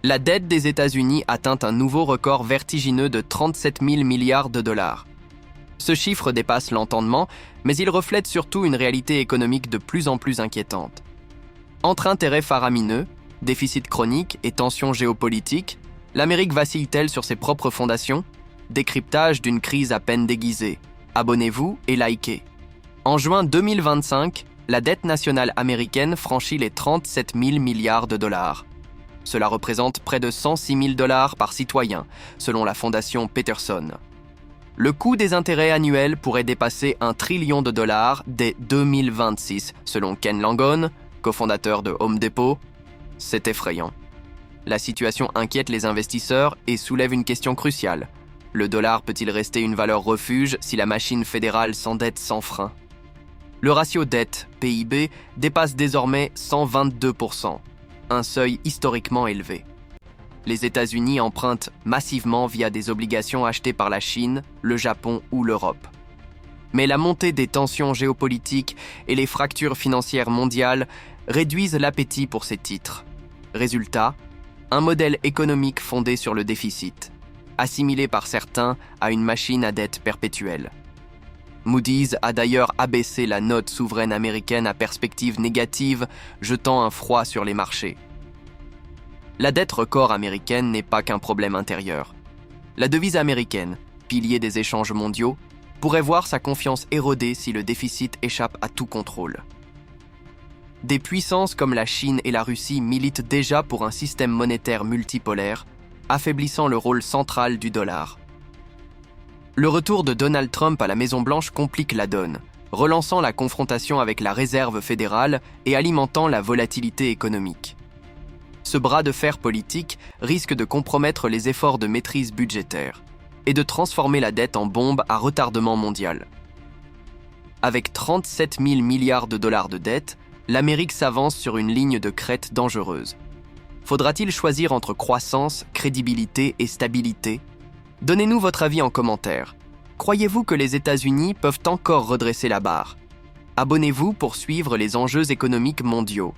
La dette des États-Unis atteint un nouveau record vertigineux de 37 000 milliards de dollars. Ce chiffre dépasse l'entendement, mais il reflète surtout une réalité économique de plus en plus inquiétante. Entre intérêts faramineux, déficit chronique et tensions géopolitiques, l'Amérique vacille-t-elle sur ses propres fondations? Décryptage d'une crise à peine déguisée. Abonnez-vous et likez. En juin 2025, la dette nationale américaine franchit les 37 000 milliards de dollars. Cela représente près de 106 000 dollars par citoyen, selon la fondation Peterson. Le coût des intérêts annuels pourrait dépasser 1 trillion de dollars dès 2026, selon Ken Langone, cofondateur de Home Depot. C'est effrayant. La situation inquiète les investisseurs et soulève une question cruciale. Le dollar peut-il rester une valeur refuge si la machine fédérale s'endette sans frein? Le ratio dette-PIB dépasse désormais 122%, un seuil historiquement élevé. Les États-Unis empruntent massivement via des obligations achetées par la Chine, le Japon ou l'Europe. Mais la montée des tensions géopolitiques et les fractures financières mondiales réduisent l'appétit pour ces titres. Résultat, un modèle économique fondé sur le déficit, assimilé par certains à une machine à dette perpétuelle. Moody's a d'ailleurs abaissé la note souveraine américaine à perspective négative, jetant un froid sur les marchés. La dette record américaine n'est pas qu'un problème intérieur. La devise américaine, pilier des échanges mondiaux, pourrait voir sa confiance érodée si le déficit échappe à tout contrôle. Des puissances comme la Chine et la Russie militent déjà pour un système monétaire multipolaire, affaiblissant le rôle central du dollar. Le retour de Donald Trump à la Maison-Blanche complique la donne, relançant la confrontation avec la Réserve fédérale et alimentant la volatilité économique. Ce bras de fer politique risque de compromettre les efforts de maîtrise budgétaire et de transformer la dette en bombe à retardement mondial. Avec 37 000 milliards de dollars de dette, l'Amérique s'avance sur une ligne de crête dangereuse. Faudra-t-il choisir entre croissance, crédibilité et stabilité? Donnez-nous votre avis en commentaire. Croyez-vous que les États-Unis peuvent encore redresser la barre? Abonnez-vous pour suivre les enjeux économiques mondiaux.